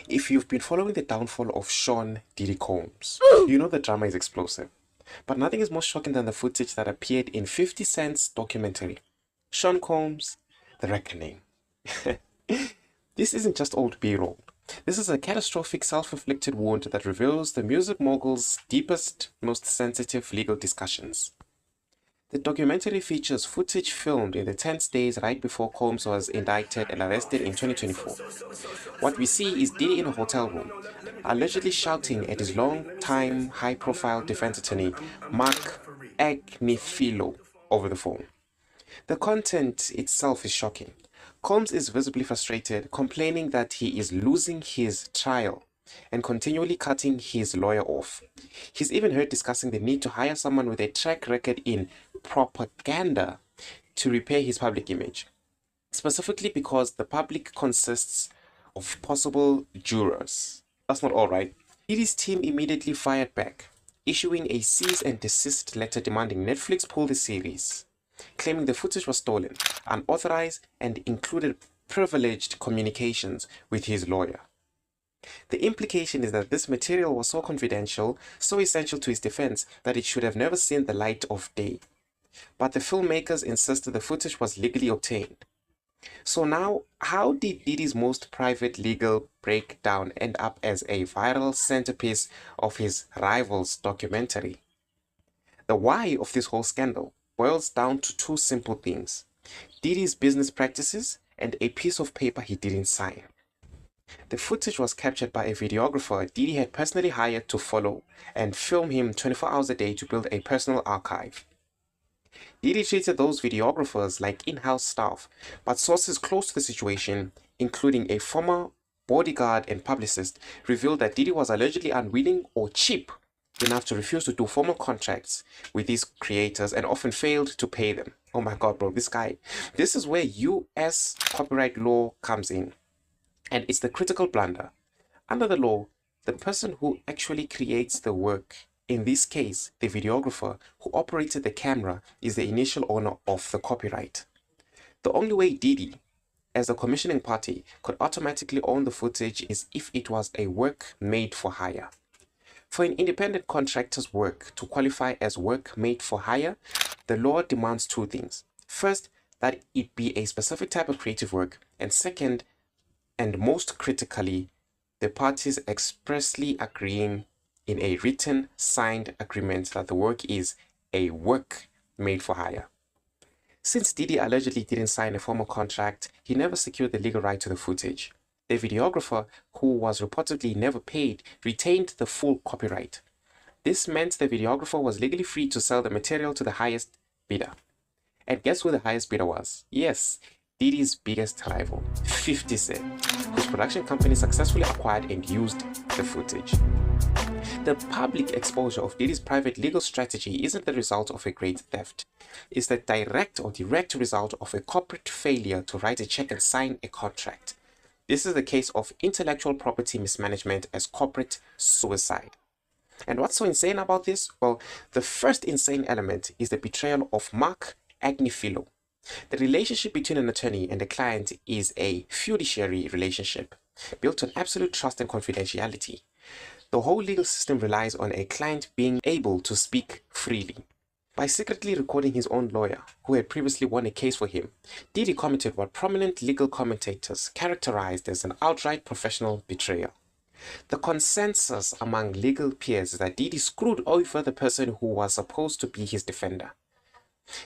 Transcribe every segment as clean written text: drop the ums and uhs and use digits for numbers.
If you've been following the downfall of Sean Diddy Combs, you know the drama is explosive. But nothing is more shocking than the footage that appeared in 50 Cent's documentary, Sean Combs, The Reckoning. This isn't just old B-roll. This is a catastrophic self-inflicted wound that reveals the music mogul's deepest, most sensitive legal discussions. The documentary features footage filmed in the tense days right before Combs was indicted and arrested in 2024. What we see is Diddy in a hotel room, allegedly shouting at his long-time high-profile defense attorney, Mark Agnifilo, over the phone. The content itself is shocking. Combs is visibly frustrated, complaining that he is losing his trial and continually cutting his lawyer off. He's even heard discussing the need to hire someone with a track record in propaganda to repair his public image, specifically because the public consists of possible jurors. That's not all right. Diddy's team immediately fired back, issuing a cease and desist letter demanding Netflix pull the series, claiming the footage was stolen, unauthorized, and included privileged communications with his lawyer. The implication is that this material was so confidential, so essential to his defense, that it should have never seen the light of day. But the filmmakers insisted the footage was legally obtained. So now, how did Diddy's most private legal breakdown end up as a viral centerpiece of his rival's documentary? The why of this whole scandal boils down to two simple things: Diddy's business practices and a piece of paper he didn't sign. The footage was captured by a videographer Diddy had personally hired to follow and film him 24 hours a day to build a personal archive. Diddy treated those videographers like in-house staff, but sources close to the situation, including a former bodyguard and publicist, revealed that Diddy was allegedly unwilling or cheap enough to refuse to do formal contracts with these creators and often failed to pay them. Oh my god, bro, this guy. This is where US copyright law comes in. And it's the critical blunder. Under the law, the person who actually creates the work, in this case, the videographer who operated the camera, is the initial owner of the copyright. The only way Diddy, as the commissioning party, could automatically own the footage is if it was a work made for hire. For an independent contractor's work to qualify as work made for hire, the law demands two things. First, that it be a specific type of creative work, and second, and most critically, the parties expressly agreeing in a written, signed agreement that the work is a work made for hire. Since Diddy allegedly didn't sign a formal contract, he never secured the legal right to the footage. The videographer, who was reportedly never paid, retained the full copyright. This meant the videographer was legally free to sell the material to the highest bidder. And guess who the highest bidder was? Yes, Diddy's biggest rival, 50 Cent, whose production company successfully acquired and used the footage. The public exposure of Diddy's private legal strategy isn't the result of a great theft. It's the direct result of a corporate failure to write a check and sign a contract. This is the case of intellectual property mismanagement as corporate suicide. And what's so insane about this? Well, the first insane element is the betrayal of Mark Agnifilo. The relationship between an attorney and a client is a fiduciary relationship built on absolute trust and confidentiality. The whole legal system relies on a client being able to speak freely. By secretly recording his own lawyer, who had previously won a case for him, Diddy committed what prominent legal commentators characterized as an outright professional betrayal. The consensus among legal peers is that Diddy screwed over the person who was supposed to be his defender.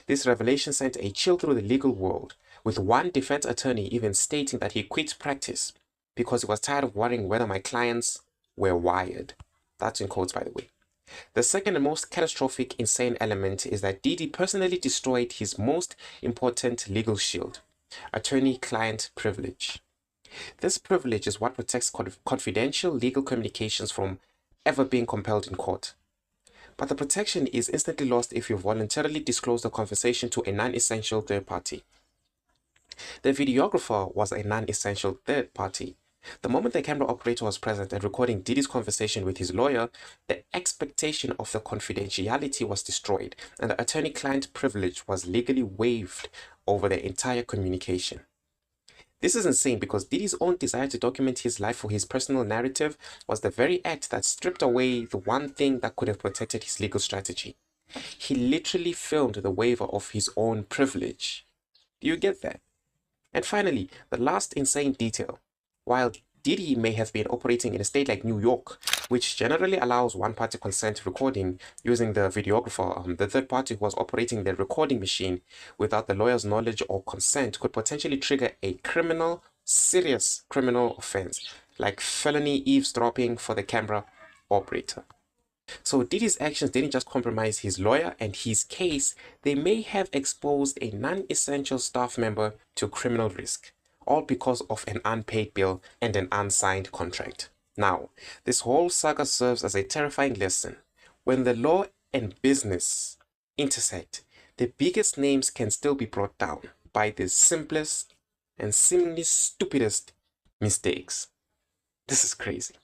This revelation sent a chill through the legal world, with one defense attorney even stating that he quit practice because he was tired of worrying whether my clients were wired. That's in quotes, by the way. The second and most catastrophic, insane element is that Diddy personally destroyed his most important legal shield, attorney-client privilege. This privilege is what protects confidential legal communications from ever being compelled in court. But the protection is instantly lost if you voluntarily disclose the conversation to a non-essential third party. The videographer was a non-essential third party. The moment the camera operator was present and recording Diddy's conversation with his lawyer, the expectation of the confidentiality was destroyed and the attorney-client privilege was legally waived over the entire communication. This is insane because Diddy's own desire to document his life for his personal narrative was the very act that stripped away the one thing that could have protected his legal strategy. He literally filmed the waiver of his own privilege. Do you get that? And finally, the last insane detail. While Diddy may have been operating in a state like New York, which generally allows one-party consent recording using the videographer, the third party who was operating the recording machine without the lawyer's knowledge or consent could potentially trigger a serious criminal offense, like felony eavesdropping for the camera operator. So Diddy's actions didn't just compromise his lawyer and his case, they may have exposed a non-essential staff member to criminal risk, all because of an unpaid bill and an unsigned contract. Now, this whole saga serves as a terrifying lesson. When the law and business intersect, the biggest names can still be brought down by the simplest and seemingly stupidest mistakes. This is crazy.